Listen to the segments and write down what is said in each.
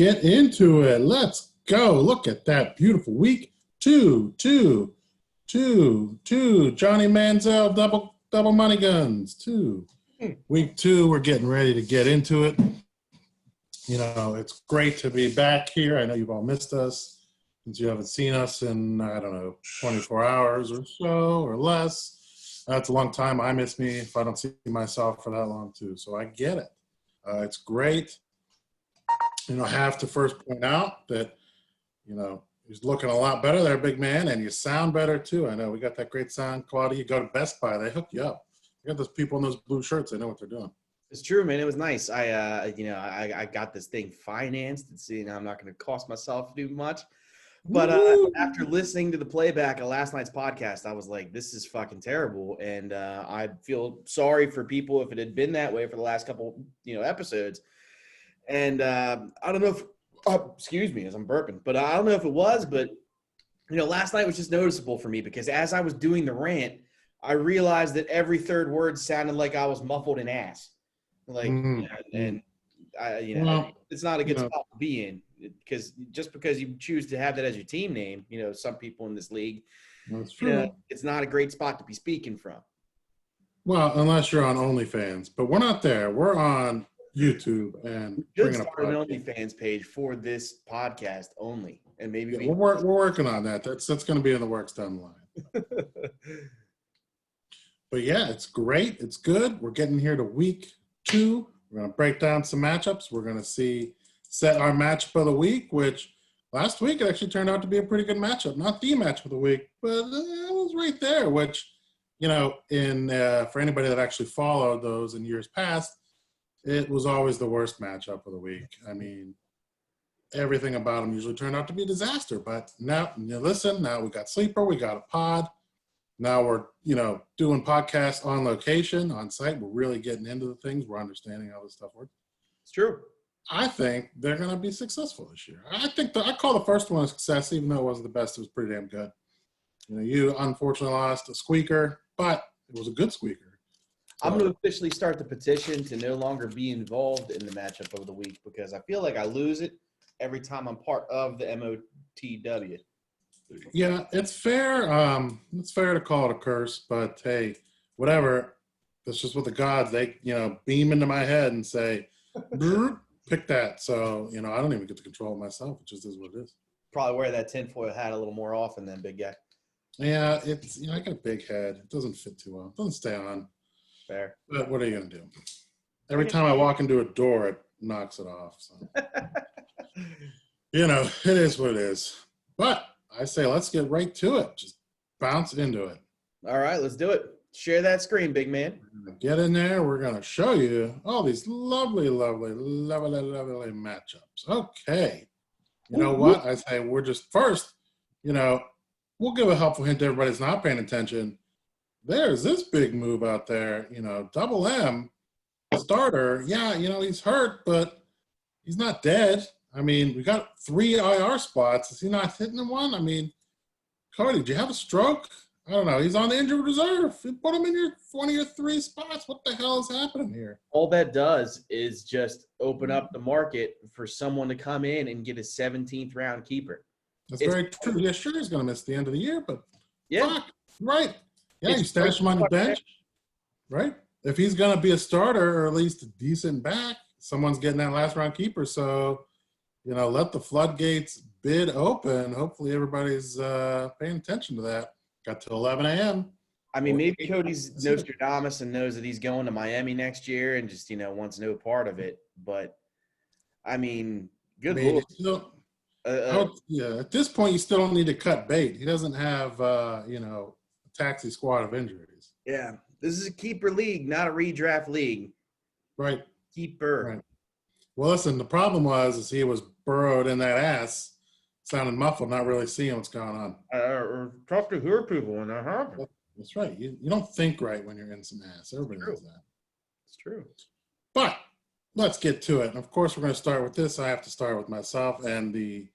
get into it. Let's go. Look at that beautiful week. Two. Johnny Manziel, double money guns. Week 2, we're getting ready to get into it. You know, it's great to be back here. I know you've all missed us since you haven't seen us in, 24 hours or so or less. That's a long time. I miss me if I don't see myself for that long too. So I get it. It's great. You know, I have to first point out that, you know, he's looking a lot better there, big man, and you sound better too. I know we got that great sound quality. You go to Best Buy, they hook you up. You got those people in those blue shirts, they know what they're doing. It's true, man. It was nice. I got this thing financed and seeing I'm not going to cost myself too much. But after listening to the playback of last night's podcast, I was like, this is fucking terrible. And I feel sorry for people if it had been that way for the last couple, episodes. And I don't know if, excuse me as I'm burping, but I don't know if it was, but, last night was just noticeable for me because as I was doing the rant, I realized that every third word sounded like I was muffled in ass. It's not a good spot to be in because just because you choose to have that as your team name, some people in this league, that's true. It's not a great spot to be speaking from. Well, unless you're on OnlyFans, but we're not there. We're on YouTube and we should start an OnlyFans page for this podcast only, and maybe we're working on that. That's going to be in the works down the line. But yeah, it's great. It's good. We're getting here to week 2. We're going to break down some matchups. We're going to set our matchup of the week, which last week it actually turned out to be a pretty good matchup. Not the matchup of the week, but it was right there, which, for anybody that actually followed those in years past, it was always the worst matchup of the week. I mean, everything about them usually turned out to be a disaster. But now, now we got Sleeper, we got a pod. Now we're, doing podcasts on location, on site. We're really getting into the things. We're understanding how this stuff works. It's true. I think they're going to be successful this year. I think I call the first one a success, even though it wasn't the best. It was pretty damn good. You unfortunately lost a squeaker, but it was a good squeaker. So, I'm going to officially start the petition to no longer be involved in the matchup of the week because I feel like I lose it every time I'm part of the MOTW. Yeah, it's fair. It's fair to call it a curse, but hey, whatever. That's just what the gods, they, beam into my head and say, pick that. So, I don't even get to control it myself. It just is what it is. Probably wear that tinfoil hat a little more often than big guy. Yeah, it's, I got a big head. It doesn't fit too well. It doesn't stay on. Fair. But what are you going to do? Every time I walk into a door, it knocks it off. So, it is what it is. But I say let's get right to it. Just bounce into it. All right, let's do it. Share that screen, big man. Get in there. We're going to show you all these lovely matchups. Okay. You know what? I say we're just first, we'll give a helpful hint to everybody that's not paying attention. There's this big move out there, Double M, starter. Yeah, he's hurt, but he's not dead. I mean, we got 3 IR spots. Is he not hitting in one? I mean, Cody, did you have a stroke? I don't know. He's on the injured reserve. You put him in one of your 3 spots. What the hell is happening here? All that does is just open up the market for someone to come in and get a 17th round keeper. That's very true. Yeah, sure, he's going to miss the end of the year, but yeah, right. Yeah, you stash him on the bench, right? If he's going to be a starter or at least a decent back, someone's getting that last round keeper. So, let the floodgates bid open. Hopefully everybody's paying attention to that. Got to 11 a.m. I mean, maybe Cody's Nostradamus and knows that he's going to Miami next year and just, wants no part of it. But, I mean, good Lord. At this point, you still don't need to cut bait. He doesn't have, a taxi squad of injuries. Yeah. This is a keeper league, not a redraft league. Right. Keeper. Right. Well, listen, the problem was he was burrowed in that ass, sounding muffled, not really seeing what's going on. Talk to her people when that happens. That's right. You don't think right when you're in some ass. Everybody knows that. It's true. But let's get to it. And of course, we're going to start with this. I have to start with myself and the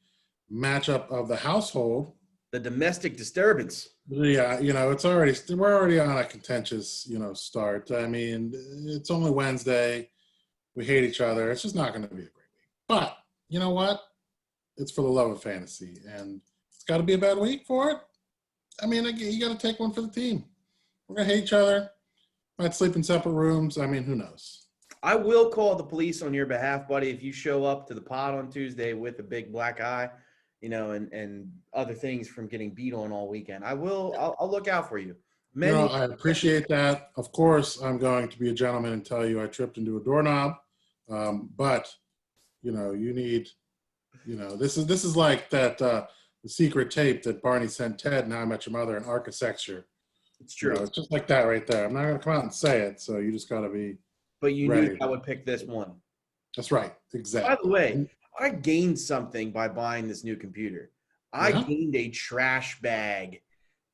matchup of the household. The domestic disturbance. Yeah, we're already on a contentious, start. I mean, it's only Wednesday. We hate each other. It's just not going to be a great week. But you know what? It's for the love of fantasy, and it's got to be a bad week for it. I mean, you got to take one for the team. We're gonna hate each other. Might sleep in separate rooms. I mean, who knows? I will call the police on your behalf, buddy, if you show up to the pod on Tuesday with a big black eye, and other things from getting beat on all weekend. I'll look out for you. I appreciate that. Of course, I'm going to be a gentleman and tell you I tripped into a doorknob. But you need, this is like that the secret tape that Barney sent Ted and How I Met Your Mother in architecture. It's true. It's just like that right there. I'm not going to come out and say it, so you just got to be. But you ready. knew I would pick this one. That's right. Exactly. By the way, I gained something by buying this new computer. I gained a trash bag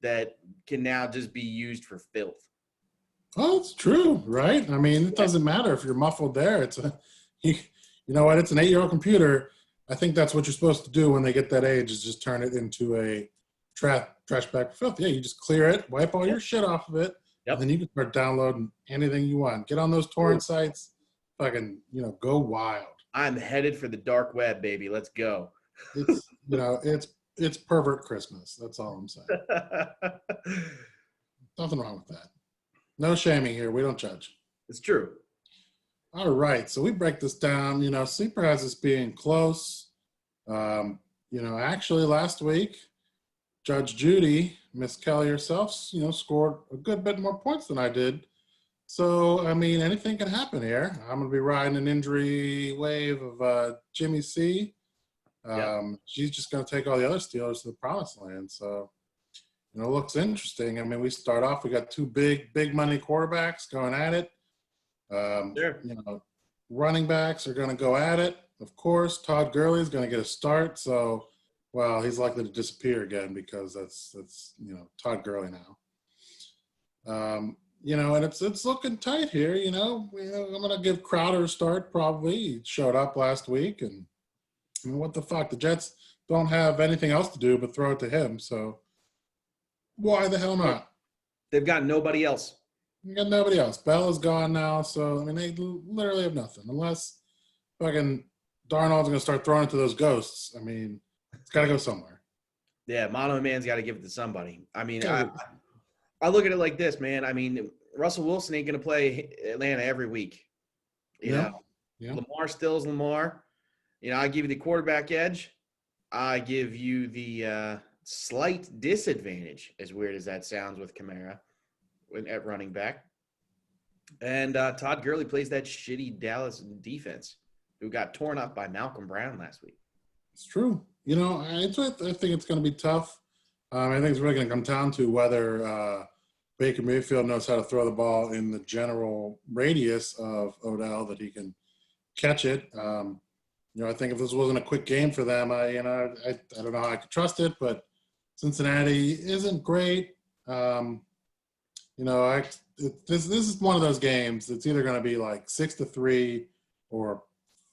that can now just be used for filth. Oh, it's true, right? I mean, it doesn't matter if you're muffled there. It's you know what? It's an 8-year-old computer. I think that's what you're supposed to do when they get that age is just turn it into a trash bag for filth. Yeah, you just clear it, wipe all your shit off of it, and then you can start downloading anything you want. Get on those torrent sites, fucking, go wild. I'm headed for the dark web, baby. Let's go. It's pervert Christmas. That's all I'm saying. Nothing wrong with that. No shaming here. We don't judge. It's true. All right. So we break this down. Sleeper has us being close. Actually last week, Judge Judy, Miss Kelly herself, scored a good bit more points than I did. So, I mean, anything can happen here. I'm going to be riding an injury wave of Jimmy C. She's just going to take all the other Steelers to the promised land. So, it looks interesting. I mean, we start off, we got two big money quarterbacks going at it. Running backs are going to go at it. Of course, Todd Gurley is going to get a start. So, he's likely to disappear again because that's Todd Gurley now. And it's looking tight here. I'm going to give Crowder a start probably. He showed up last week, and I mean, what the fuck? The Jets don't have anything else to do but throw it to him. So why the hell not? They've got nobody else. You got nobody else. Bell is gone now, so I mean they literally have nothing unless fucking Darnold's going to start throwing it to those ghosts. I mean, it's got to go somewhere. Yeah, Mono Man's got to give it to somebody. I mean, I look at it like this, man. I mean, Russell Wilson ain't going to play Atlanta every week. You know, Lamar still is Lamar. I give you the quarterback edge. I give you the slight disadvantage, as weird as that sounds, with Kamara at running back. And Todd Gurley plays that shitty Dallas defense who got torn up by Malcolm Brown last week. It's true. I think it's going to be tough. I think it's really going to come down to whether Baker Mayfield knows how to throw the ball in the general radius of Odell, that he can catch it. I think if this wasn't a quick game for them, I don't know how I could trust it, but Cincinnati isn't great. This is one of those games that's either going to be like 6-3 or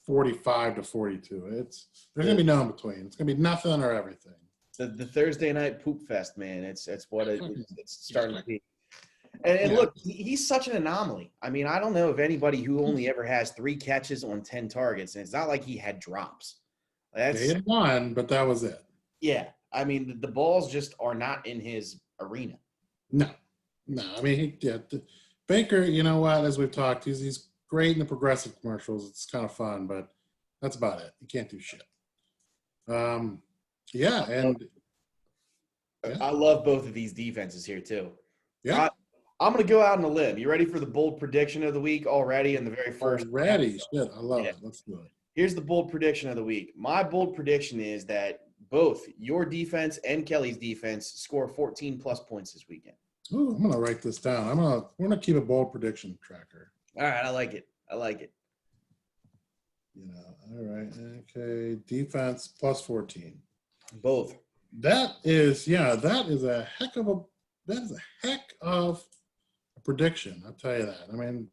45-42. There's going to be no in between. It's going to be nothing or everything. The Thursday night poop fest, man. It's what it's starting to be. And look, he's such an anomaly. I mean, I don't know of anybody who only ever has 3 catches on 10 targets, and it's not like he had drops. He had one, but that was it. Yeah. I mean, the balls just are not in his arena. No. I mean, Baker, you know what, as we've talked, he's great in the progressive commercials. It's kind of fun, but that's about it. You can't do shit. And I love both of these defenses here, too. Yeah. I'm going to go out on a limb. You ready for the bold prediction of the week already in the very first? Ready. Shit, I love it. Let's do it. Here's the bold prediction of the week. My bold prediction is that both your defense and Kelly's defense score 14-plus points this weekend. Ooh, I'm going to write this down. We're going to keep a bold prediction tracker. All right, I like it. All right. Okay, defense plus 14. Both. That is a heck of a prediction. I'll tell you that. I mean,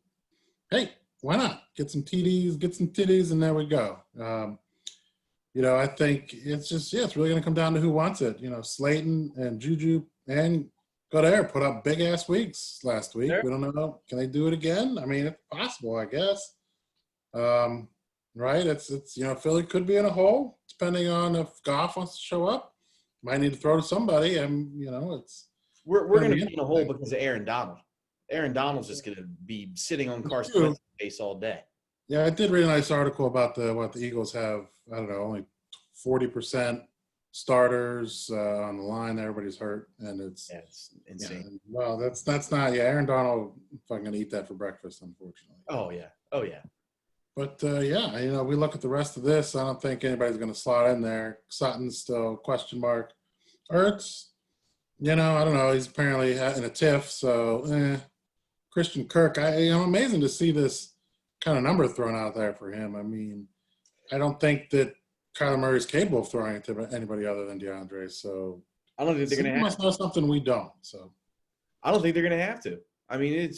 hey, why not? Get some TDs, get some titties, and there we go. I think it's just, it's really going to come down to who wants it. Slayton and Juju and Goddard put up big-ass weeks last week. Sure. We don't know. Can they do it again? I mean, it's possible, I guess. right? It's Philly could be in a hole depending on if Goff wants to show up. Might need to throw to somebody, and it's We're going going to to be be in a hole interesting. because of Aaron Donald. Aaron Donald's just going to be sitting on It's Carson true. Wentz's face all day. Yeah, I did read a nice article about what the Eagles have. I don't know, only 40% starters on the line. Everybody's hurt, and it's Insane. well, that's not. Yeah, Aaron Donald fucking gonna eat that for breakfast, unfortunately. Oh yeah. But we look at the rest of this. I don't think anybody's gonna slot in there. Sutton's still question mark. Ertz, I don't know. He's apparently in a tiff, so Christian Kirk. I'm amazing to see this kind of number thrown out there for him. I mean, I don't think that Kyler Murray's capable of throwing it to anybody other than DeAndre. So I don't think they're going to must know something we don't. So I don't think they're going to have to. I mean,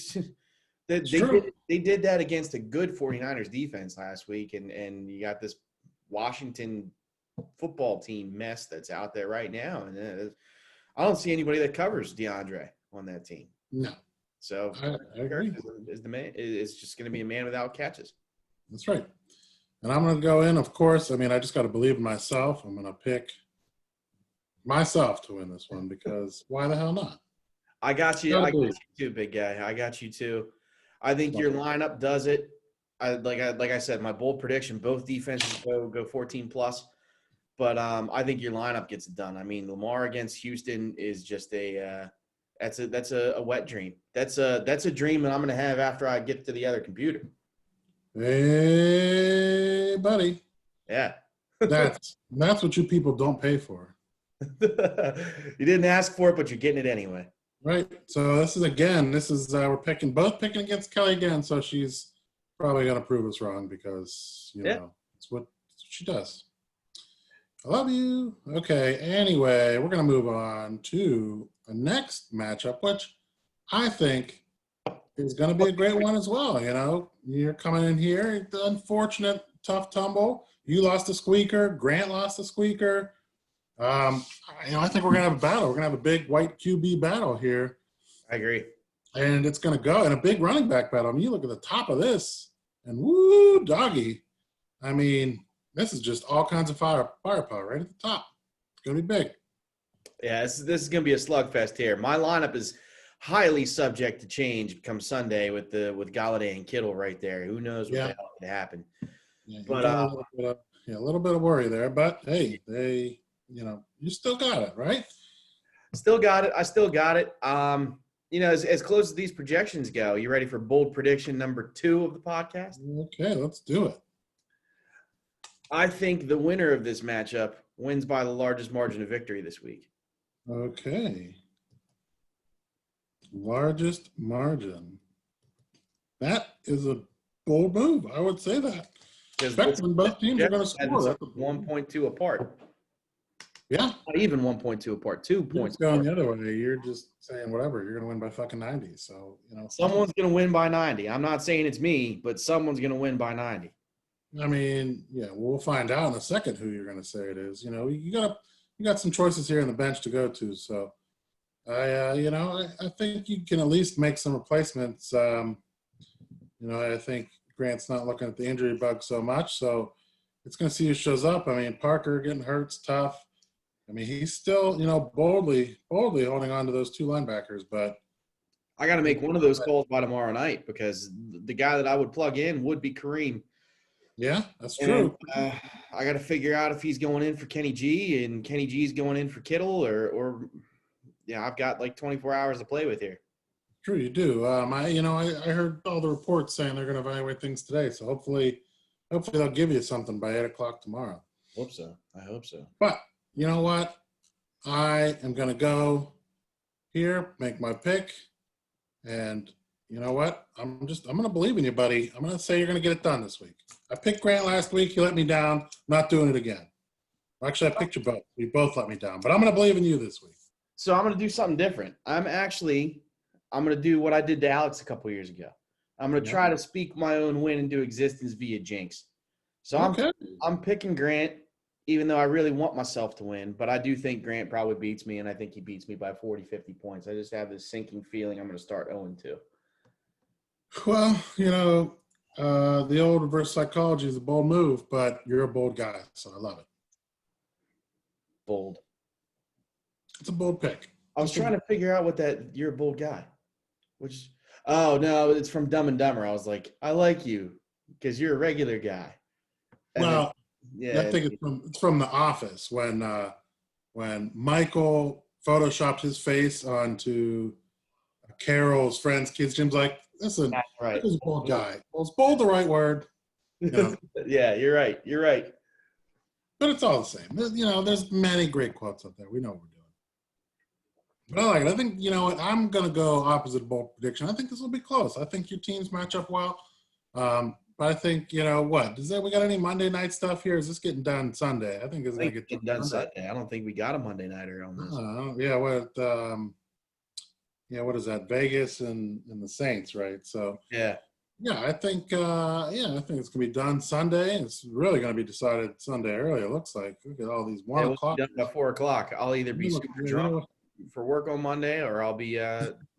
they did that against a good 49ers defense last week, and you got this Washington football team mess that's out there right now, and I don't see anybody that covers DeAndre on that team. No. So I agree. Is the man is just going to be a man without catches. That's right. And I'm going to go in, of course. I mean, I just got to believe in myself. I'm going to pick myself to win this one because why the hell not? I got you. I got you too, big guy. I got you too. I think your lineup does it. Like I said, my bold prediction: both defenses go 14 plus. But I think your lineup gets it done. I mean, Lamar against Houston is just that's a wet dream. That's a dream that I'm going to have after I get to the other computer. Hey, buddy. Yeah. that's what you people don't pay for. You didn't ask for it, but you're getting it anyway. Right. So this is we're picking against Kelly again. So she's probably going to prove us wrong because, it's what she does. I love you. Okay. Anyway, we're going to move on to the next matchup, which I think is going to be a great one as well. You're coming in here, the unfortunate tough tumble. You lost a squeaker. Grant lost a squeaker. I think we're going to have a battle. We're going to have a big white QB battle here. I agree. And it's going to go in a big running back battle. I mean, you look at the top of this, and woo, doggy. I mean, this is just all kinds of firepower right at the top. It's going to be big. Yeah, this is going to be a slugfest here. My lineup is highly subject to change come Sunday with Galladay and Kittle right there. Who knows what the hell could happen? Yeah, but a little bit of worry there. But hey, you still got it, right? Still got it. I still got it. As close as these projections go, you ready for bold prediction number 2 of the podcast? Okay, let's do it. I think the winner of this matchup wins by the largest margin of victory this week. Okay. Largest margin. That is a bold move. I would say that. Especially when both teams are going to score. 1.2 apart. Yeah. Not even 1.2 apart. 2 points. Going the other way. You're just saying whatever. You're going to win by fucking 90. So, Someone's going to win by 90. I'm not saying it's me, but someone's going to win by 90. I mean, we'll find out in a second who you're going to say it is. You got some choices here on the bench to go to. So, I think you can at least make some replacements. I think Grant's not looking at the injury bug so much, so it's going to see who shows up. I mean, Parker getting hurt's tough. I mean, he's still, boldly holding on to those 2 linebackers, but I got to make one of those calls by tomorrow night because the guy that I would plug in would be Kareem. Yeah, that's true. I got to figure out if he's going in for Kenny G and Kenny G's going in for Kittle or I've got like 24 hours to play with here. True, you do. I heard all the reports saying they're going to evaluate things today, so hopefully they'll give you something by 8:00 tomorrow. I hope so. But you know what? I am going to go here, make my pick, and you know what? I'm going to believe in you, buddy. I'm going to say you're going to get it done this week. I picked Grant last week. You let me down. I'm not doing it again. Actually, I picked you both. You both let me down. But I'm going to believe in you this week. So I'm going to do something different. I'm going to do what I did to Alex a couple years ago. I'm going to try to speak my own win into existence via jinx. So I'm picking Grant, even though I really want myself to win. But I do think Grant probably beats me, and I think he beats me by 40, 50 points. I just have this sinking feeling I'm going to start 0-2. Well, The old reverse psychology is a bold move, but you're a bold guy, so I love it. Bold. It's a bold pick. I was trying to figure out what that you're a bold guy. Which oh no, it's from Dumb and Dumber. I was like, I like you because you're a regular guy. And Well, then, I think it's from The Office when Michael photoshopped his face onto Carol's friend's kids. Jim's like, listen, that's right. he's a bold guy. Well, it's bold the right word. You know, Yeah, you're right. You're right. but it's all the same. There's many great quotes up there. We know what we're doing. But I like it. I think, you know what, I'm going to go opposite bold prediction. I think this will be close. I think your teams match up well. But I think, we got any Monday night stuff here? Is this getting done Sunday? I think it's going to get done Sunday. I don't think we got a Monday nighter on this. What is that? Vegas and the Saints, right? So yeah, I think it's going to be done Sunday. It's really going to be decided Sunday early. It looks like. Look at all these 1 o'clock. Done by 4 o'clock. I'll either be super drunk for work on Monday, or I'll be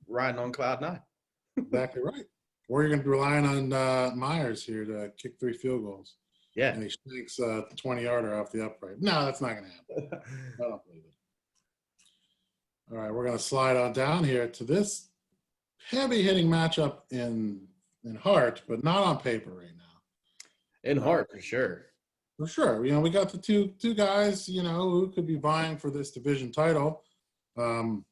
riding on cloud 9. Exactly right. Or you're going to be relying on Myers here to kick 3 field goals. Yeah. And he sneaks a 20-yarder off the upright. No, that's not going to happen. I don't believe it. All right, we're going to slide on down here to this heavy-hitting matchup in heart, but not on paper right now. In heart, for sure. For sure. We got the two guys, who could be vying for this division title. And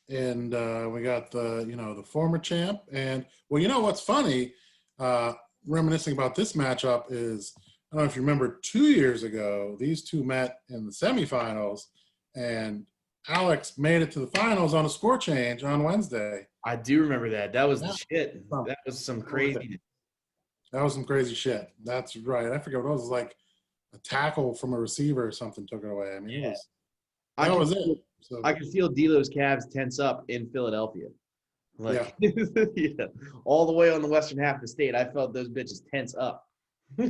we got the former champ. And, well, what's funny, reminiscing about this matchup is, I don't know if you remember 2 years ago, these two met in the semifinals, and Alex made it to the finals on a score change on Wednesday. I do remember that. That was the shit. That was some crazy. That was some crazy shit. That's right. I forget what it was. It was like a tackle from a receiver or something took it away. I mean, that was it. So, I could feel D'Lo's calves tense up in Philadelphia. Yeah. All the way on the western half of the state, I felt those bitches tense up. Yeah.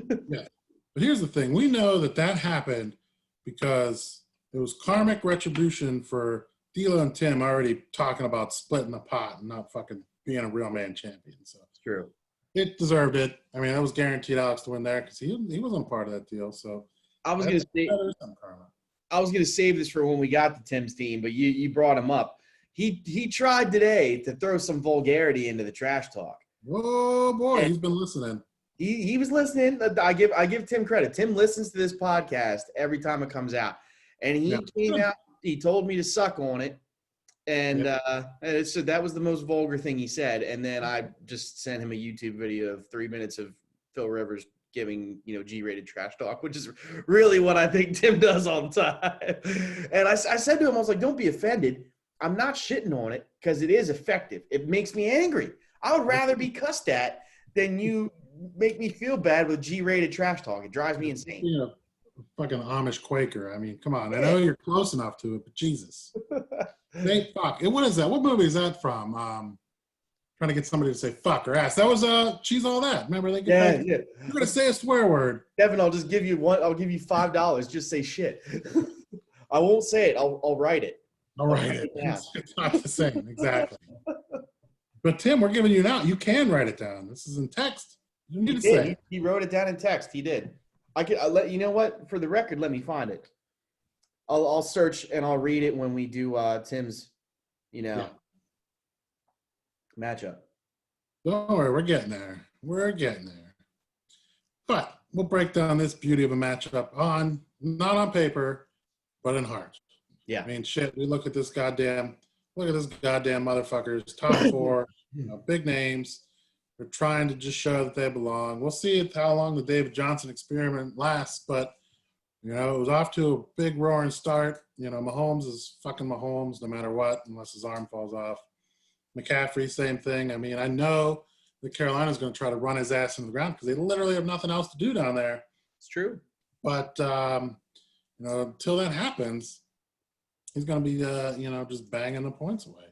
But here's the thing. We know that happened because it was karmic retribution for D'Lo and Tim already talking about splitting the pot and not fucking being a real man champion. So it's true. It deserved it. I mean, that was guaranteed Alex to win there because he wasn't part of that deal. So I was going to say I was going to save this for when we got to Tim's team, but you brought him up. He tried today to throw some vulgarity into the trash talk. Oh boy, he's been listening. He was listening. I give Tim credit. Tim listens to this podcast every time it comes out, and he came out. He told me to suck on it, and so that was the most vulgar thing he said. And then I just sent him a YouTube video of 3 minutes of Phil Rivers giving G-rated trash talk, which is really what I think Tim does all the time. And I said to him, I was like, don't be offended. I'm not shitting on it because it is effective. It makes me angry. I would rather be cussed at than you make me feel bad with G-rated trash talk. It drives me insane. Fucking Amish Quaker. I mean, come on. I know you're close enough to it, but Jesus. Fuck. What is that? What movie is that from? Trying to get somebody to say fuck or ass. That was She's All That. Remember they get You're gonna say a swear word. Devin, I'll just give you I'll give you $5. Just say shit. I won't say it. I'll write it. I'll write it. It's not the same, exactly. But Tim, we're giving you now. You can write it down. This is in text. You need to say it. He wrote it down in text. He did. I'll let you know what? For the record, let me find it. I'll search and I'll read it when we do Tim's, matchup. Don't worry, we're getting there. But we'll break down this beauty of a matchup not on paper, but in heart. Yeah. I mean, shit, we look at this goddamn motherfuckers, top 4, big names. They're trying to just show that they belong. We'll see how long the David Johnson experiment lasts, but, it was off to a big roaring start. Mahomes is fucking Mahomes no matter what, unless his arm falls off. McCaffrey, same thing. I mean, I know that Carolina's going to try to run his ass into the ground because they literally have nothing else to do down there. It's true. But, until that happens, he's going to be, just banging the points away.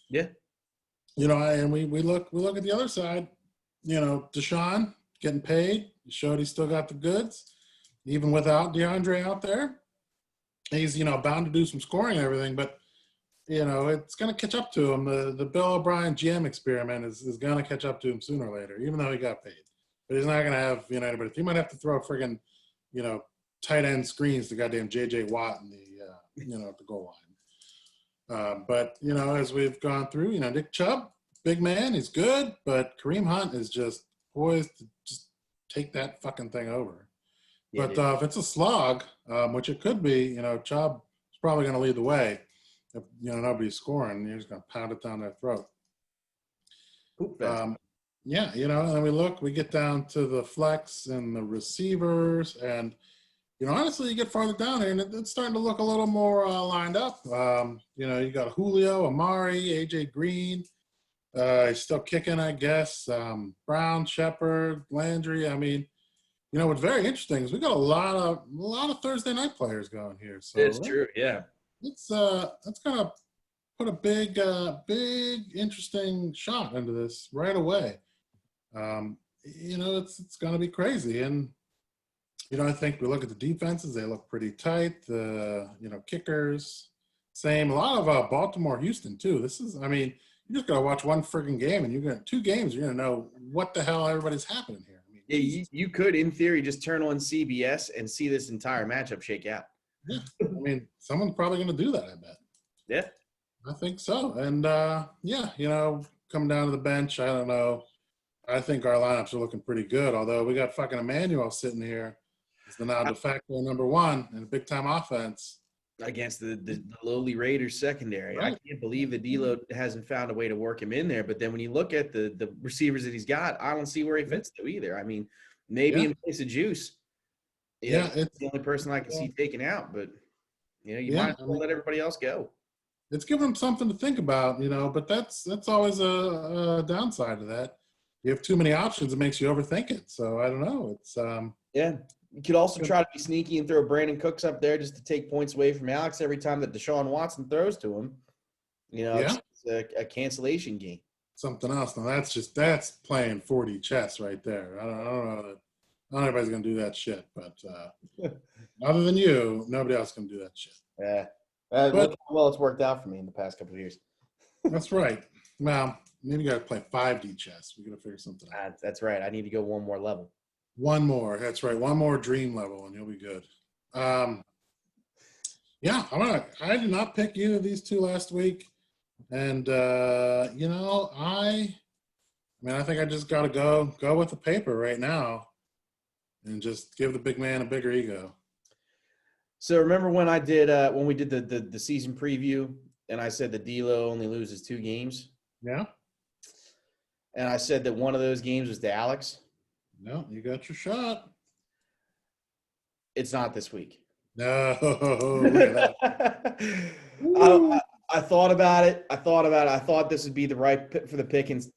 Yeah. And we look at the other side. Deshaun getting paid. He showed he's still got the goods, even without DeAndre out there. He's, bound to do some scoring and everything, but, it's going to catch up to him. The Bill O'Brien GM experiment is going to catch up to him sooner or later, even though he got paid. but he's not going to have, anybody. He might have to throw friggin', tight end screens to goddamn J.J. Watt in the goal line. But, as we've gone through, Nick Chubb, big man, he's good, but Kareem Hunt is just poised to just take that fucking thing over. Yeah, But if it's a slog, which it could be, Chubb is probably going to lead the way. If, nobody's scoring, you're just going to pound it down their throat. Yeah, and then we get down to the flex and the receivers, and honestly, you get farther down there, and it's starting to look a little more lined up. You got Julio, Amari, AJ Green. He's still kicking, I guess. Brown, Shepard, Landry. I mean, what's very interesting is we got a lot of Thursday night players going here. So it's true, yeah. That's gonna put a big interesting shot into this right away. It's gonna be crazy, and I think we look at the defenses; they look pretty tight. The kickers, same. A lot of Baltimore, Houston too. You just gotta watch one friggin' game, and you're gonna 2 games. You're gonna know what the hell everybody's happening here. Yeah, you could, in theory, just turn on CBS and see this entire matchup shake out. Yeah, someone's probably gonna do that. I bet. Yeah, I think so. And coming down to the bench, I don't know. I think our lineups are looking pretty good. Although we got fucking Emmanuel sitting here as the now de facto number 1 in a big time offense against the lowly Raiders secondary. Right. I can't believe that D'Lo hasn't found a way to work him in there. But then when you look at the receivers that he's got, I don't see where he fits to either. Maybe in place of Juice. It's the only person I can see taken out. But you might as well let everybody else go. It's giving him something to think about, But that's always a downside to that. You have too many options; it makes you overthink it. So I don't know. It's You could also try to be sneaky and throw Brandon Cooks up there just to take points away from Alex every time that Deshaun Watson throws to him. It's a cancellation game. Something else. Now that's playing 40 chess right there. I don't know that not everybody's gonna do that shit, but other than you, nobody else can do that shit. Yeah. Look how well it's worked out for me in the past couple of years. That's right. Well, maybe you got to play 5D chess. We got to figure something out. That's right. I need to go one more level. One more. That's right. One more dream level, and you'll be good. I did not pick either of these 2 last week, and I think I just got to go with the paper right now, and just give the big man a bigger ego. So remember when I did when we did the season preview, and I said that D'Lo only loses 2 games? Yeah. And I said that one of those games was to Alex. No, you got your shot. It's not this week. No. Look at that. I thought about it. I thought this would be the right pick for the Pickens,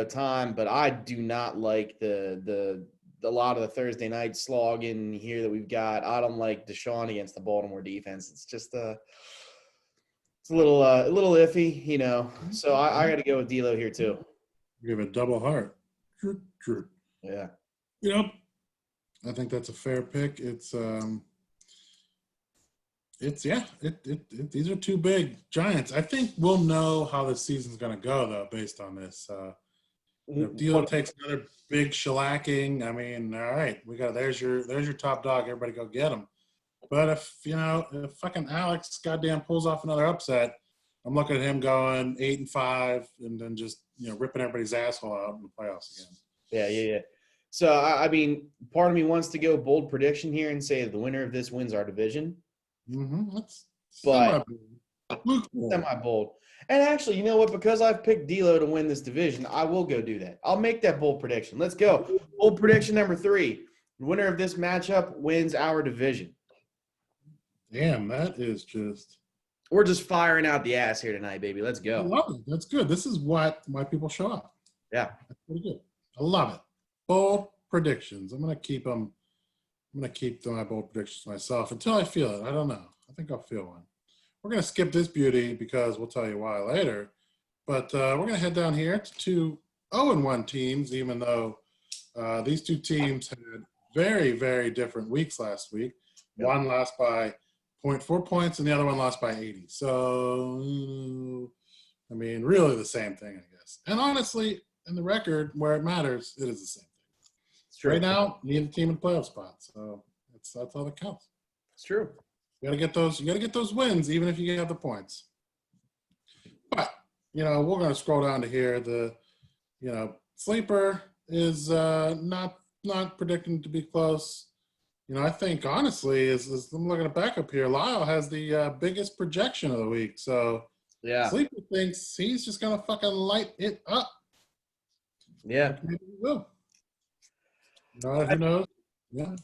time, but I do not like the lot of the Thursday night slog in here that we've got. I don't like Deshaun against the Baltimore defense. It's just it's a little iffy, So I got to go with D'Lo here too. You have a double heart. Yeah. I think that's a fair pick. These are 2 big giants. I think we'll know how the season's going to go though, based on this. If D'Lo takes another big shellacking, all right, there's your top dog. Everybody go get him. But if fucking Alex goddamn pulls off another upset, I'm looking at him going 8-5 and then just ripping everybody's asshole out in the playoffs again. Yeah. So part of me wants to go bold prediction here and say the winner of this wins our division. Mm-hmm. That's semi-bold. And actually, you know what? Because I've picked D'Lo to win this division, I will go do that. I'll make that bold prediction. Let's go. Bold prediction number 3. The winner of this matchup wins our division. Damn, that is just... We're just firing out the ass here tonight, baby. Let's go. I love it. That's good. This is why people show up. Yeah. That's pretty good. I love it. Bold predictions. I'm going to keep them. I'm going to keep my bold predictions myself until I feel it. I don't know. I think I'll feel one. We're going to skip this beauty because we'll tell you why later. But we're going to head down here to 2 0-1 teams, even though these 2 teams had very, very different weeks last week. Yep. One lost by 0.4 points and the other one lost by 80. So, really the same thing, I guess. And honestly, in the record where it matters, it is the same thing. true. Right now, you need a team in playoff spots. So that's all that counts. It's true. You gotta get those wins, even if you have the points. But we're gonna scroll down to here. The sleeper is not predicting to be close. I think honestly, as I'm looking at back up here, Lyle has the biggest projection of the week. So Yeah. sleeper thinks he's just gonna fucking light it up. Yeah. Maybe he will. Who knows? Yeah.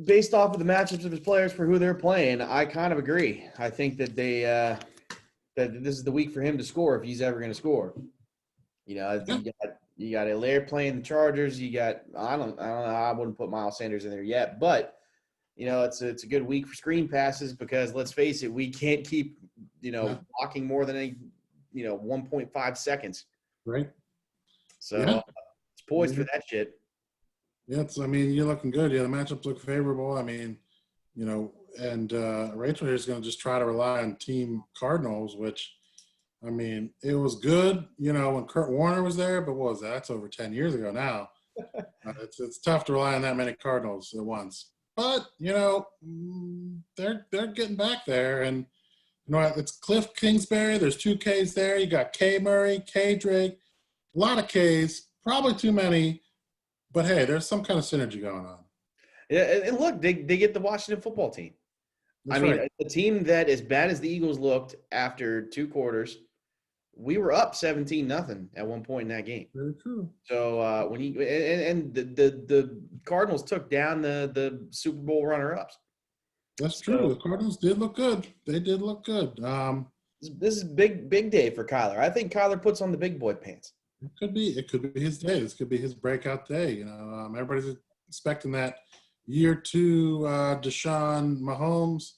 Based off of the matchups of his players for who they're playing, I kind of agree. I think that that this is the week for him to score if he's ever going to score. Yeah. You got Hilaire playing the Chargers. You got I don't know. I wouldn't put Miles Sanders in there yet, but it's a good week for screen passes because let's face it, we can't keep blocking more than 1.5 seconds. Right. So it's poised for Yeah. that shit. Yeah, you're looking good. Yeah, the matchups look favorable. And Rachel here is going to just try to rely on Team Cardinals, which, it was good, when Kurt Warner was there, but what was that? That's over 10 years ago now. It's tough to rely on that many Cardinals at once. But, they're getting back there. And, it's Cliff Kingsbury. There's 2 Ks there. You got K Murray, K Drake, a lot of Ks, probably too many. But, hey, there's some kind of synergy going on. Yeah, and look, they get the Washington football team. That's right. Right. A team that, as bad as the Eagles looked after 2 quarters, we were up 17-0 at one point in that game. Very true. So when the Cardinals took down the Super Bowl runner-ups. That's true. The Cardinals did look good. They did look good. This is big day for Kyler. I think Kyler puts on the big boy pants. It could be his day. This could be his breakout day. Everybody's expecting that year 2 Deshaun Mahomes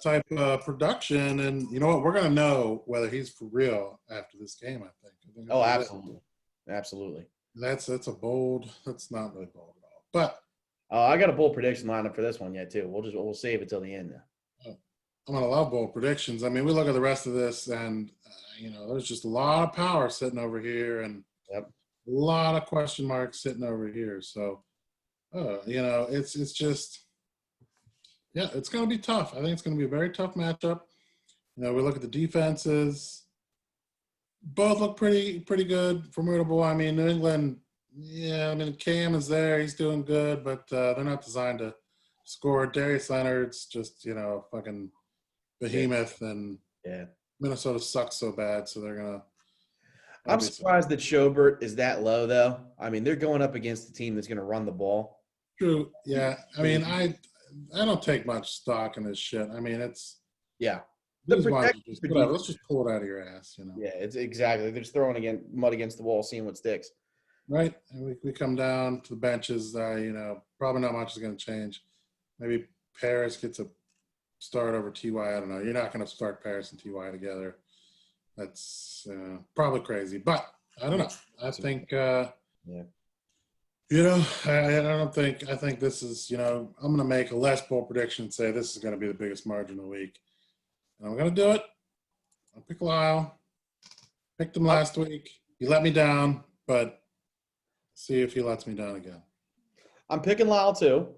type production, and you know what? We're gonna know whether he's for real after this game. I think. Oh, absolutely. That's a bold. That's not really bold at all. But I got a bold prediction lineup for this one yet too. We'll save it till the end now. I'm gonna love bold predictions. We look at the rest of this, and there's just a lot of power sitting over here, and a lot of question marks sitting over here. So, it's just, it's gonna be tough. I think it's gonna be a very tough matchup. We look at the defenses. Both look pretty good, formidable. New England. Yeah, Cam is there. He's doing good, but they're not designed to score. Darius Leonard's just fucking behemoth, and Minnesota sucks so bad, so they're gonna. I'm surprised that Schobert is that low, though. They're going up against a team that's going to run the ball. True. Yeah. I don't take much stock in this shit. It's whatever. Let's just pull it out of your ass. Yeah, it's exactly. They're just throwing mud against the wall, seeing what sticks. Right. And we come down to the benches. Probably not much is going to change. Maybe Paris gets a start over TY. I don't know. You're not going to start Paris and TY together. That's probably crazy, but I don't know. I think, I don't think, I think this is, I'm going to make a less bold prediction and say this is going to be the biggest margin of the week. And I'm going to do it. I'll pick Lyle. Picked him last week. He let me down, but see if he lets me down again. I'm picking Lyle too,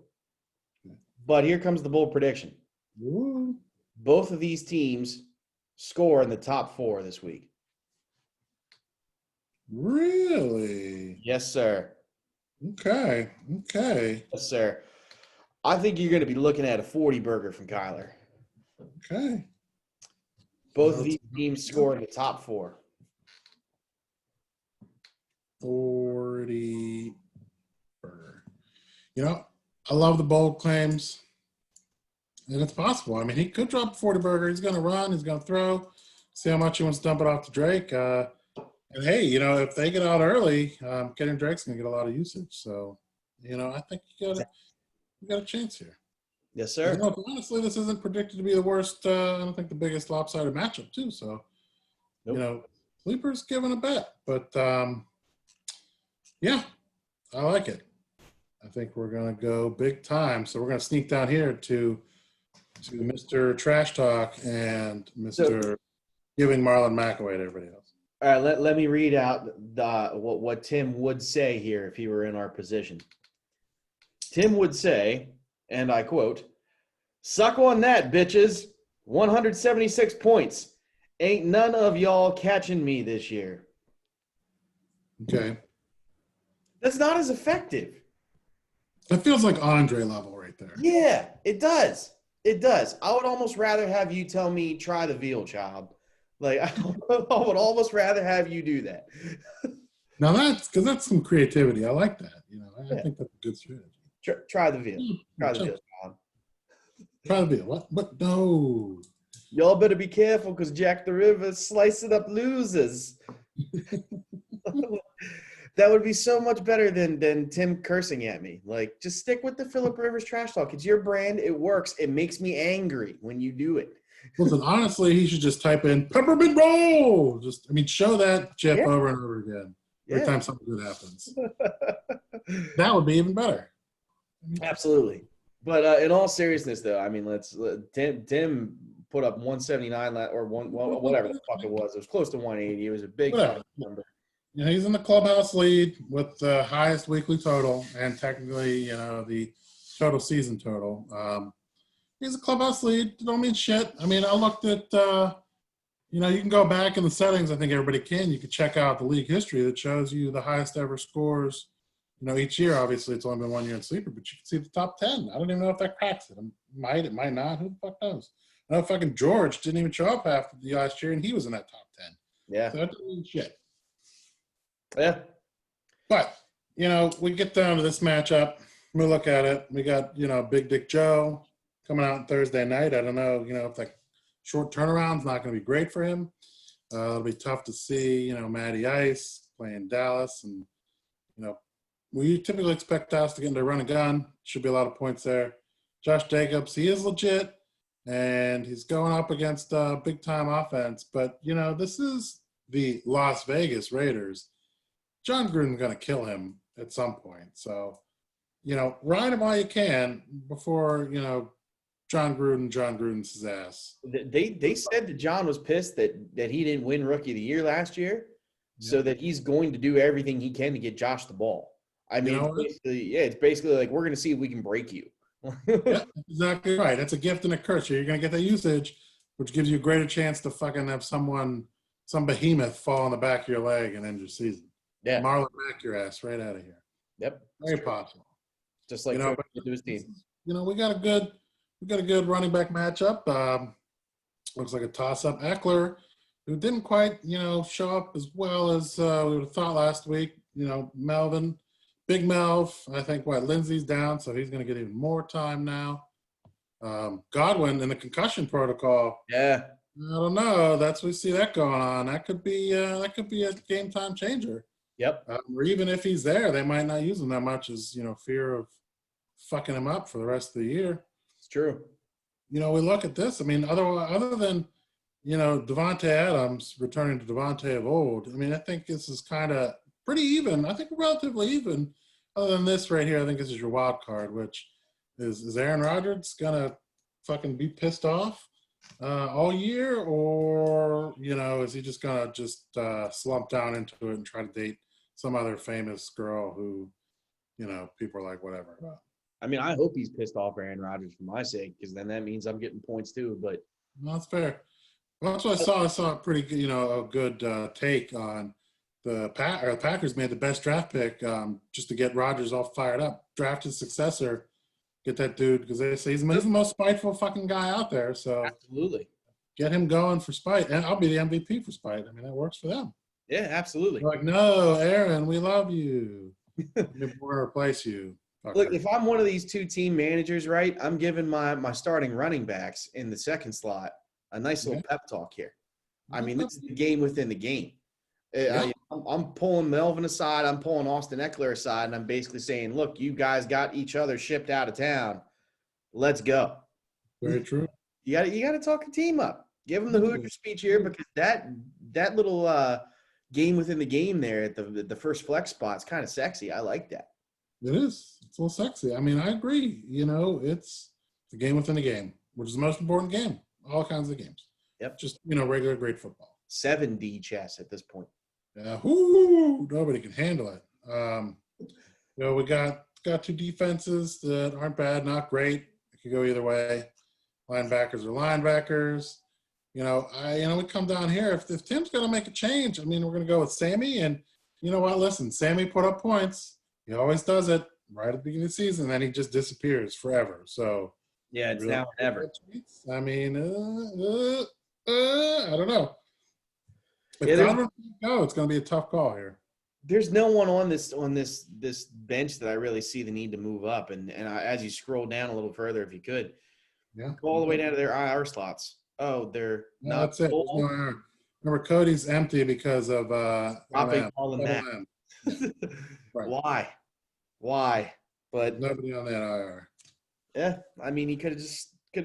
but here comes the bold prediction. Ooh. Both of these teams score in the top 4 this week. Really? Yes, sir. Okay. Yes, sir. I think you're going to be looking at a 40 burger from Kyler. Okay. Both of these teams score in the top 4. 40 burger. I love the bold claims. And it's possible. He could drop a 40 burger. He's going to run. He's going to throw. See how much he wants to dump it off to Drake. And, hey, if they get out early, Kenyon Drake's going to get a lot of usage. So, I think you got a chance here. Yes, sir. Honestly, this isn't predicted to be the worst. I don't think the biggest lopsided matchup, too. So, Sleeper's giving a bet. But, yeah, I like it. I think we're going to go big time. So we're going to sneak down here to Mr. Trash Talk and Mr. Giving Marlon Mack away to everybody else. All right, let me read out what Tim would say here if he were in our position. Tim would say, and I quote, "Suck on that, bitches. 176 points. Ain't none of y'all catching me this year." Okay. That's not as effective. That feels like Andre level right there. Yeah, it does. It does. I would almost rather have you tell me try the veal, child. Like I would almost rather have you do that. Now that's some creativity. I like that. I Yeah. think that's a good strategy. Try the veal. Try the veal, child. Try the deal. What? No. Y'all better be careful because Jack the Ripper slicing up losers. That would be so much better than Tim cursing at me. Like, just stick with the Phillip Rivers trash talk. It's your brand. It works. It makes me angry when you do it. Listen, honestly, he should just type in peppermint roll. Show that GIF over and over again every time something good happens. That would be even better. Absolutely. But in all seriousness, though, Tim put up 179 or whatever the fuck it was. It was close to 180. It was a big number. He's in the clubhouse lead with the highest weekly total and technically, the total season total. He's a clubhouse lead. Don't mean shit. I looked at, you can go back in the settings. I think everybody can. You can check out the league history that shows you the highest ever scores. Each year, obviously, it's only been 1 year in Sleeper, but you can see the top 10. I don't even know if that cracks it. It might not. Who the fuck knows? I know fucking George didn't even show up half the last year, and he was in that top 10. Yeah. So that doesn't mean shit. Yeah. But, we get down to this matchup. We look at it. We got, Big Dick Joe coming out on Thursday night. I don't know, if that short turnaround's not going to be great for him. It'll be tough to see, Matty Ice playing Dallas. And, we typically expect Dallas to get into a run and gun. Should be a lot of points there. Josh Jacobs, he is legit. And he's going up against big-time offense. But, this is the Las Vegas Raiders. John Gruden's going to kill him at some point. So, ride him while you can before, John Gruden's his ass. They said that John was pissed that he didn't win Rookie of the Year last year, so that he's going to do everything he can to get Josh the ball. It's basically like, we're going to see if we can break you. Yeah, exactly right. That's a gift and a curse. You're going to get that usage, which gives you a greater chance to fucking have some behemoth fall on the back of your leg and end your season. Yeah. Marlon Mack your ass right out of here. Yep. Very possible. Just like to his team. We got a good running back matchup. Looks like a toss-up. Eckler, who didn't quite, show up as well as we would have thought last week. Melvin, Big Melv. I think Lindsey's down, so he's going to get even more time now. Godwin in the concussion protocol. Yeah. I don't know. We see that going on. That could be a game time changer. Yep. Or even if he's there, they might not use him that much as, fear of fucking him up for the rest of the year. It's true. We look at this. Other than, Devontae Adams returning to Devontae of old, I think this is kind of pretty even. I think relatively even. Other than this right here, I think this is your wild card, which is Aaron Rodgers going to fucking be pissed off all year, or is he just gonna slump down into it and try to date some other famous girl who people are like whatever about? I hope he's pissed off Aaron Rodgers for my sake, because then that means I'm getting points too. But that's fair. Well, that's what I saw. I saw a pretty good, a good take on the Packers made the best draft pick just to get Rodgers all fired up, draft his successor. Get that dude, because they say he's the most spiteful fucking guy out there. So absolutely, get him going for spite, and I'll be the MVP for spite. That works for them. Yeah, absolutely. They're like, no, Aaron, we love you. We're going to replace you. Look, if I'm one of these two team managers, right, I'm giving my starting running backs in the second slot a nice little pep talk here. This is the game within the game. I'm pulling Melvin aside. I'm pulling Austin Eckler aside, and I'm basically saying, look, you guys got each other shipped out of town. Let's go. Very true. You got to talk a team up. Give them the Hoosier speech here, because that little game within the game there at the first flex spot is kind of sexy. I like that. It is. It's a little sexy. I agree. It's the game within the game, which is the most important game. All kinds of games. Yep. Just, regular great football. 7D chess at this point. Yeah, nobody can handle it. We got got two defenses that aren't bad, not great. It could go either way. Linebackers are linebackers. We come down here. If Tim's going to make a change, we're going to go with Sammy. And you know what? Listen, Sammy put up points. He always does it right at the beginning of the season, and then he just disappears forever. So yeah, it's really now or never. I don't know. If Donovan go, it's going to be a tough call here. There's no one on this bench that I really see the need to move up. And as you scroll down a little further, if you could, go all the way down to their IR slots. Oh, they're not. That's it. No IR. Remember, Cody's empty because of dropping all in that. Right. Why? But nobody on that IR. Yeah, he could have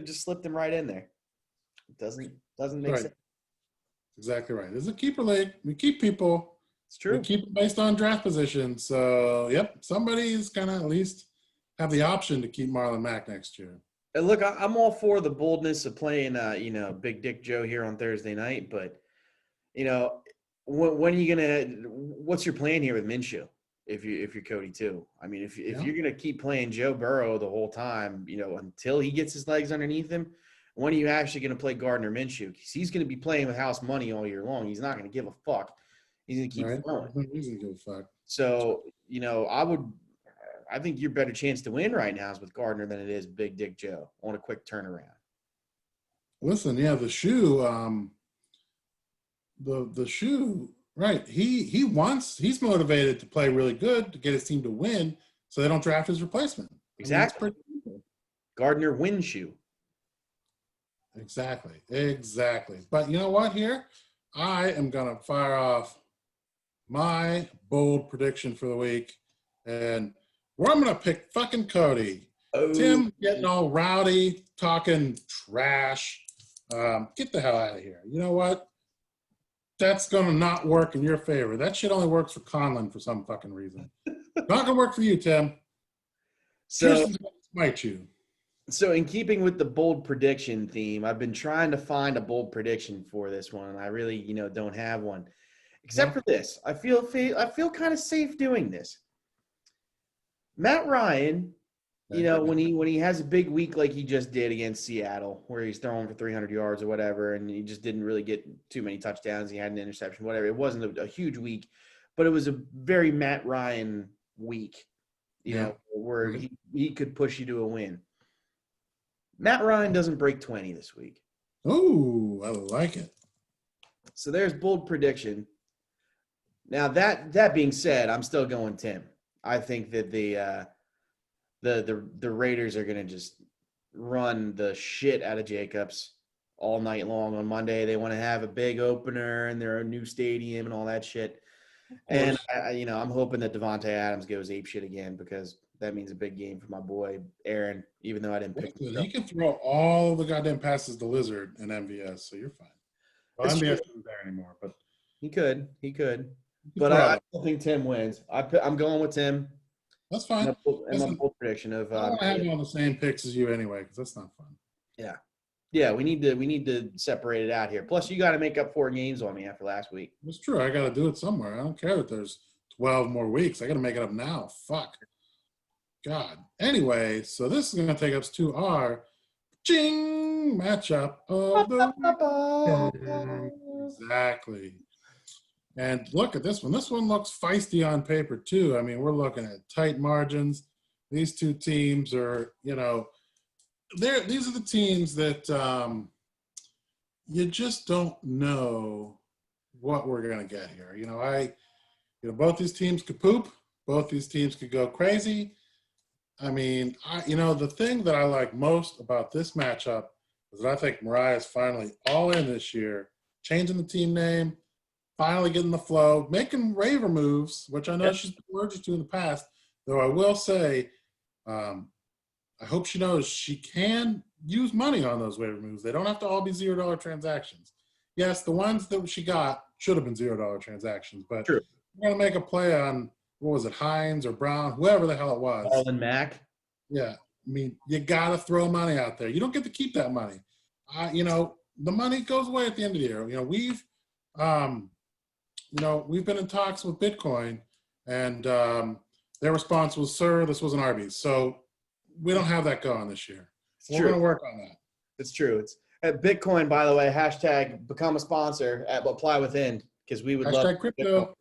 just slipped him right in there. It doesn't make sense. Exactly right. This is a keeper league. We keep people. It's true. We keep it based on draft position. So, yep, somebody's going to at least have the option to keep Marlon Mack next year. And look, I'm all for the boldness of playing, Big Dick Joe here on Thursday night. But, when are you going to – what's your plan here with Minshew if you're Cody too? If you're going to keep playing Joe Burrow the whole time, until he gets his legs underneath him, when are you actually going to play Gardner Minshew? Because he's going to be playing with house money all year long. He's not going to give a fuck. He's going to keep throwing. He's going to give a fuck. So, I think your better chance to win right now is with Gardner than it is Big Dick Joe on a quick turnaround. Listen, the shoe, the shoe, right. He's motivated to play really good to get his team to win so they don't draft his replacement. Exactly. Gardner Winshew. Exactly. But you know what here? I am going to fire off my bold prediction for the week. And I'm going to pick fucking Cody. Oh. Tim getting all rowdy, talking trash. Get the hell out of here. You know what? That's going to not work in your favor. That shit only works for Conlon for some fucking reason. Not going to work for you, Tim. Kirsten's going to smite you. So in keeping with the bold prediction theme, I've been trying to find a bold prediction for this one, and I really, don't have one. Except for this. I feel kind of safe doing this. Matt Ryan, when he has a big week like he just did against Seattle, where he's throwing for 300 yards or whatever, and he just didn't really get too many touchdowns. He had an interception, whatever. It wasn't a huge week, but it was a very Matt Ryan week, where he could push you to a win. Matt Ryan doesn't break 20 this week. Oh, I like it. So there's bold prediction. Now that being said, I'm still going Tim. I think that the Raiders are going to just run the shit out of Jacobs all night long on Monday. They want to have a big opener and they're a new stadium and all that shit. And I'm hoping that Devontae Adams goes apeshit again because that means a big game for my boy Aaron, even though I didn't pick him. He can throw all the goddamn passes to Lizard in MVS, so you're fine. Well, MVS isn't there anymore, but he could. But I don't think Tim wins. I'm going with Tim. That's fine. And my bold prediction of I don't have all the same picks as you anyway, because that's not fun. Yeah. We need to separate it out here. Plus, you got to make up 4 games on me after last week. That's true. I got to do it somewhere. I don't care that there's 12 more weeks. I got to make it up now. Fuck. God. Anyway, so this is going to take us to our matchup of the week. Exactly. And look at this one. This one looks feisty on paper, too. We're looking at tight margins. These two teams are, these are the teams that you just don't know what we're going to get here. Both these teams could poop. Both these teams could go crazy. The thing that I like most about this matchup is that I think Mariah's finally all in this year, changing the team name, finally getting the flow, making raver moves, which I know she's been allergic to in the past, though I will say I hope she knows she can use money on those waiver moves. They don't have to all be $0 transactions. Yes, the ones that she got should have been $0 transactions, but True. We're going to make a play on, what was it, Hines or Brown, whoever the hell it was. Marlon Mack. Yeah. You got to throw money out there. You don't get to keep that money. The money goes away at the end of the year. We've been in talks with Bitcoin, and their response was, "Sir, this was an Arby's." So we don't have that going this year. It's We're going true. to work on that. It's true. It's Bitcoin, by the way, hashtag become a sponsor at Apply Within, because we would love Hashtag Bitcoin. crypto.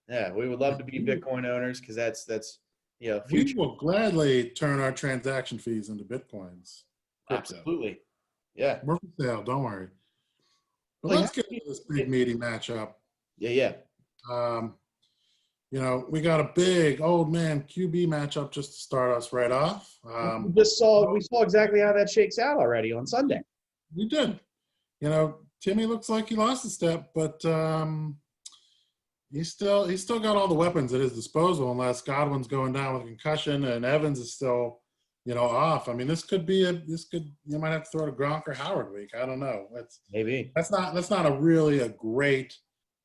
Yeah, we would love to be Bitcoin owners, because that's We future. will gladly turn our transaction fees into Bitcoins. Crypto. Absolutely. Yeah. We're for sale, don't worry. But Like, let's get into this big meaty matchup. yeah. Um, we got a big old man QB matchup just to start us right off. We saw exactly how that shakes out already on Sunday. We did. Timmy looks like he lost a step, but he's still got all the weapons at his disposal, unless Godwin's going down with a concussion and Evans is still, off. I mean, you might have to throw to Gronk or Howard week. I don't know. Maybe That's not a great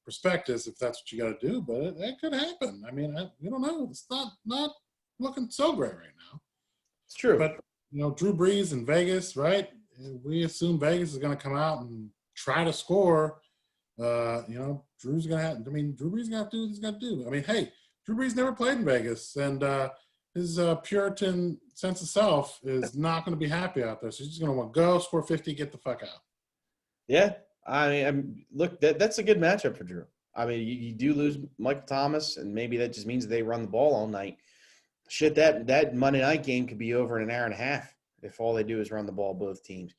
prospectus if that's what you got to do, but it could happen. I mean, we don't know. It's not looking so great right now. it's true. But Drew Brees in Vegas, right? We assume Vegas is going to come out and try to score. Drew's going to have. I mean, Drew Brees is going to have to do what he's got to do. I mean, hey, Drew Brees never played in Vegas, and his Puritan sense of self is not going to be happy out there. So he's just going to want to go score 50, get the fuck out. Yeah, I mean, look, that's a good matchup for Drew. I mean, you do lose Michael Thomas, and maybe that just means they run the ball all night. Shit, that Monday night game could be over in an hour and a half if all they do is run the ball, both teams.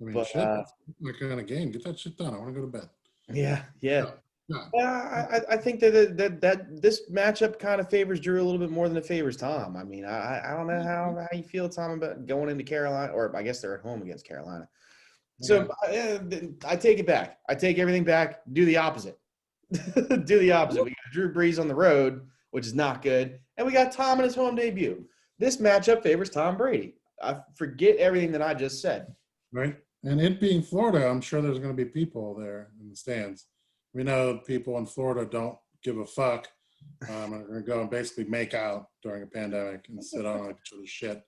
I mean, But, that's my kind of game. Get that shit done. I want to go to bed. Yeah. Yeah. I think that this matchup kind of favors Drew a little bit more than it favors Tom. I mean, I don't know how you feel, Tom, about going into Carolina, or I guess they're at home against Carolina. So I take it back. I take everything back. Do the opposite. Do the opposite. We got Drew Brees on the road, which is not good, and we got Tom in his home debut. This matchup favors Tom Brady. I forget everything that I just said. Right. And it being Florida, I'm sure there's going to be people there in the stands. We know people in Florida don't give a fuck. Are going to go and basically make out during a pandemic and sit on each other's shit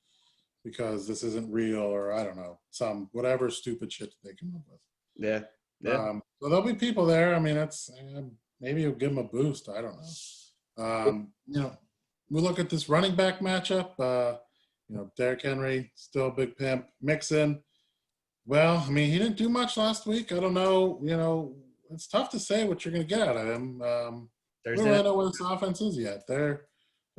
because this isn't real, or I don't know, some whatever stupid shit that they come up with. Yeah. So there'll be people there. I mean, that's maybe you'll give them a boost. I don't know. We look at this running back matchup. Derrick Henry, still a big pimp. Mixon. Well, I mean, he didn't do much last week. I don't know. It's tough to say what you're going to get out of him. We don't really know where this offense is yet. They're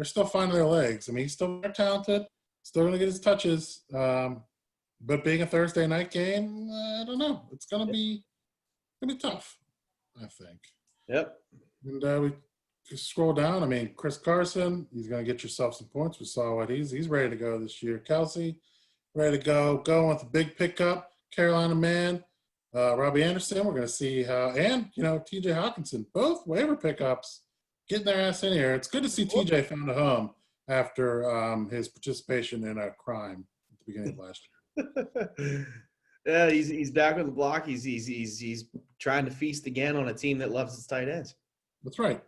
still finding their legs. I mean, he's still very talented, still going to get his touches. But being a Thursday night game, I don't know. It's going to be tough, I think. Yep. And we scroll down. I mean, Chris Carson, he's going to get yourself some points. We saw what he's ready to go this year. Kelsey, ready to go. Going with a big pickup. Carolina man. Robbie Anderson, we're going to see how, and, TJ Hawkinson, both waiver pickups, getting their ass in here. It's good to see TJ found a home after his participation in a crime at the beginning of last year. Yeah, he's back on the block. He's trying to feast again on a team that loves its tight ends. That's right.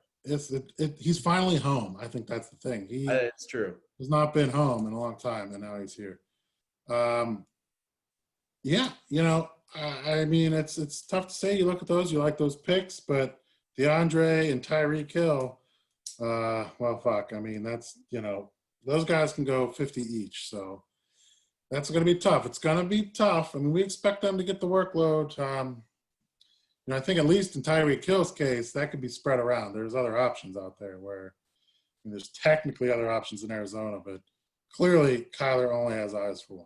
He's finally home. I think that's the thing. It's true. Has not been home in a long time, and now he's here. I mean, it's tough to say. You look at those, you like those picks, but DeAndre and Tyreek Hill, well, fuck. I mean, that's, those guys can go 50 each. So that's going to be tough. It's going to be tough. I mean, we expect them to get the workload. I think at least in Tyreek Hill's case, that could be spread around. There's other options out there where there's technically other options in Arizona, but clearly Kyler only has eyes for one.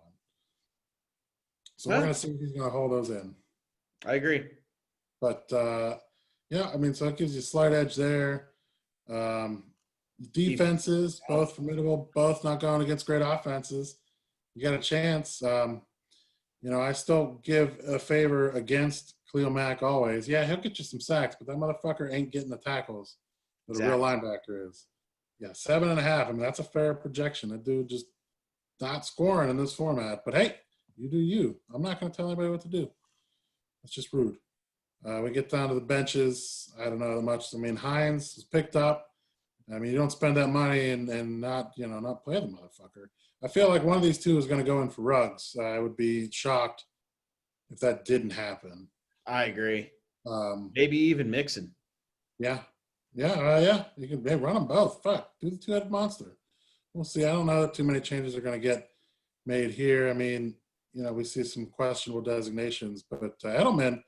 So we're going to see if he's going to hold those in. I agree. But, so it gives you a slight edge there. Defenses, both formidable, both not going against great offenses. You got a chance. I still give a favor against Khalil Mack always. Yeah, he'll get you some sacks, but that motherfucker ain't getting the tackles that a real linebacker is. Yeah, 7.5. I mean, that's a fair projection. That dude just not scoring in this format. But, hey, you do you. I'm not going to tell anybody what to do. That's just rude. We get down to the benches. I don't know that much. I mean, Hines is picked up. I mean, you don't spend that money and not play the motherfucker. I feel like one of these two is going to go in for Ruggs. I would be shocked if that didn't happen. I agree. Maybe even Mixon. Yeah. You can run them both. Fuck. Do the two-headed monster. we'll see. I don't know that too many changes are going to get made here. I mean, we see some questionable designations, but Edelman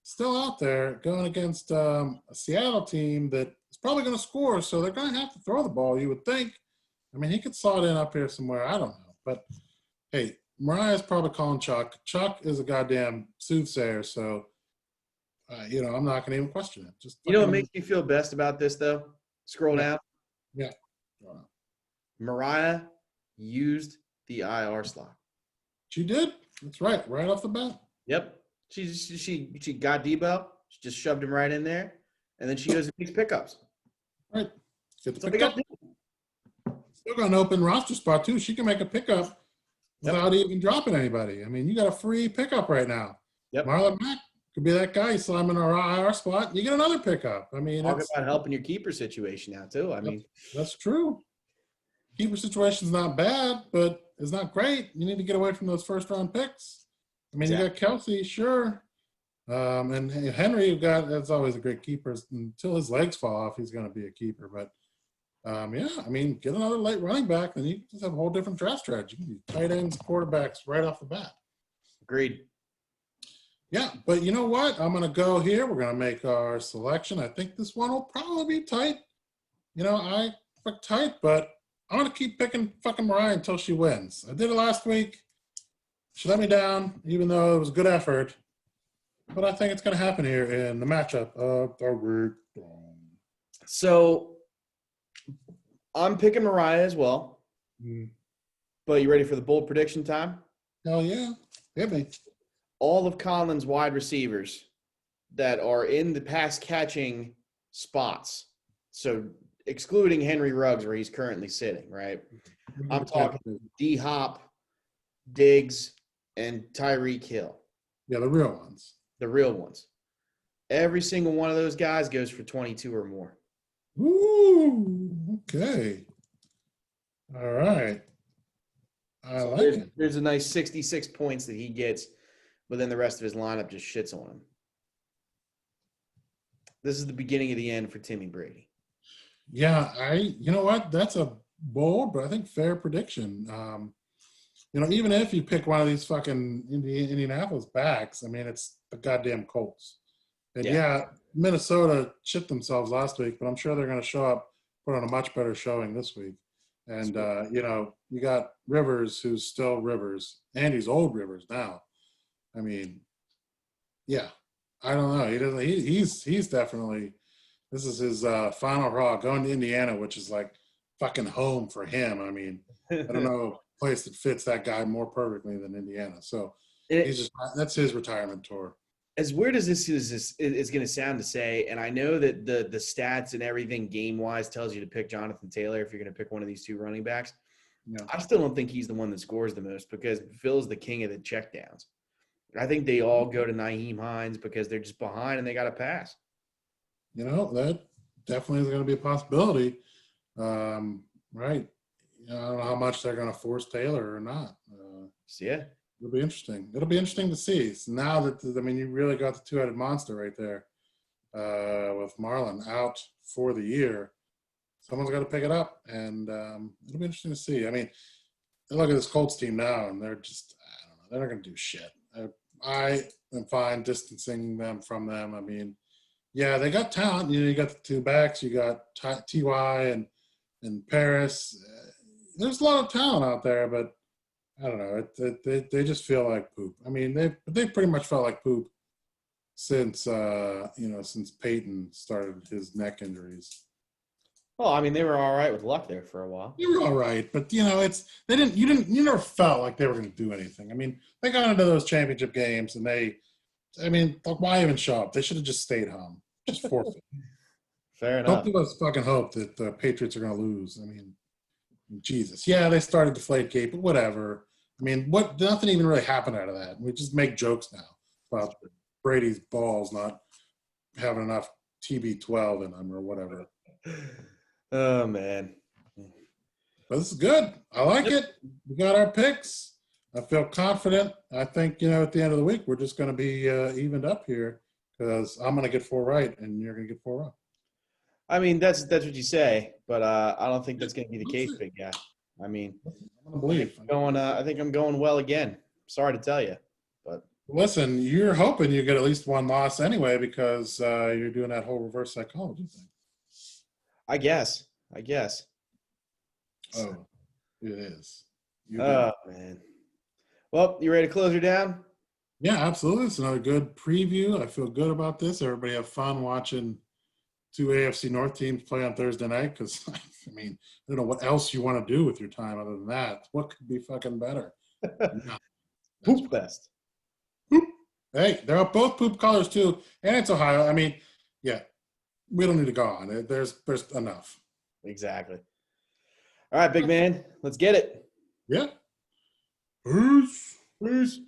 still out there going against a Seattle team that is probably going to score, so they're going to have to throw the ball, you would think. I mean, he could slot in up here somewhere. I don't know. But, hey, Mariah's probably calling Chuck. Chuck is a goddamn soothsayer, so, I'm not going to even question it. Just You know what makes me feel best about this, though? Scroll down. Yeah. Mariah used the IR slot. She did. That's right. Right off the bat. Yep. She got Debo. She just shoved him right in there, and then she goes and makes pickups. Right. Get the So pickup. Still got an open roster spot too. She can make a pickup without even dropping anybody. I mean, you got a free pickup right now. Yep. Marlon Mack could be that guy. You slam in our IR spot, you get another pickup. I mean, talk about helping your keeper situation now too. I mean, that's true. Keeper situation's not bad, but it's not great. You need to get away from those first round picks. I mean, You got Kelsey, sure. And Henry, that's always a great keeper. Until his legs fall off, he's going to be a keeper. But, get another late running back, and you just have a whole different draft strategy. You can do tight ends, quarterbacks right off the bat. Agreed. Yeah, but you know what? I'm going to go here. We're going to make our selection. I think this one will probably be tight. I pick tight, but I'm going to keep picking fucking Mariah until she wins. I did it last week. She let me down, even though it was a good effort. But I think it's going to happen here in the matchup of the week. So I'm picking Mariah as well. But you ready for the bold prediction time? Hell yeah. Hit me. All of Conlon's wide receivers that are in the pass catching spots. So excluding Henry Ruggs, where he's currently sitting, right? I'm talking D-Hop, Diggs, and Tyreek Hill. Yeah, the real ones. The real ones. Every single one of those guys goes for 22 or more. Ooh, okay. All right. I like it. There's a nice 66 points that he gets, but then the rest of his lineup just shits on him. This is the beginning of the end for Timmy Brady. Yeah, you know what? That's a bold, but I think fair prediction. Even if you pick one of these fucking Indianapolis backs, I mean, it's the goddamn Colts. And yeah, Minnesota shit themselves last week, but I'm sure they're going to show up, put on a much better showing this week. And, you got Rivers, who's still Rivers, and he's old Rivers now. I mean, yeah, I don't know. He doesn't. He's definitely. This is his final hurrah going to Indiana, which is like fucking home for him. I mean, I don't know a place that fits that guy more perfectly than Indiana. So that's his retirement tour. As weird as this is going to sound to say, and I know that the stats and everything game wise tells you to pick Jonathan Taylor if you're going to pick one of these two running backs. Yeah. I still don't think he's the one that scores the most because Phil's the king of the checkdowns. I think they all go to Nyheim Hines because they're just behind and they got to pass. That definitely is going to be a possibility. Right. I don't know how much they're going to force Taylor or not. It'll be interesting. It'll be interesting to see. So now that, you really got the two-headed monster right there with Marlon out for the year. Someone's got to pick it up, and it'll be interesting to see. I mean, look at this Colts team now, and they're just, I don't know, they're not going to do shit. I am fine distancing them from them. I mean, yeah, they got talent. You got the two backs. You got Ty and Paris. There's a lot of talent out there, but I don't know. They just feel like poop. I mean, they pretty much felt like poop since since Peyton started his neck injuries. Well, I mean, they were all right with Luck there for a while. They were all right, but you never felt like they were going to do anything. I mean, they got into those championship games, and why even show up? They should have just stayed home, just forfeit. Fair enough. Don't give us fucking hope that the Patriots are going to lose. I mean, Jesus. Yeah, they started Deflategate, but whatever. I mean, nothing even really happened out of that. We just make jokes now about Brady's balls not having enough TB12 in them or whatever. Oh, man. But this is good. I like it. We got our picks. I feel confident. I think, at the end of the week, we're just going to be evened up here because I'm going to get 4 right and you're going to get 4 wrong. I mean, that's what you say, but I don't think that's going to be the case, big guy. I mean, I'm gonna believe. I think I'm going well again. Sorry to tell you, but Listen, you're hoping you get at least one loss anyway because you're doing that whole reverse psychology thing. I guess. I guess. Oh, it is. You do. Oh man. Well, you ready to close her down? Yeah, absolutely. It's another good preview. I feel good about this. Everybody have fun watching two AFC North teams play on Thursday night because, I mean, I don't know what else you want to do with your time other than that. What could be fucking better? No, Poop fest. Poop. Hey, they're both poop colors too, and it's Ohio. I mean, yeah, we don't need to go on. There's enough. Exactly. All right, big man. Let's get it. Yeah. Peace. Peace.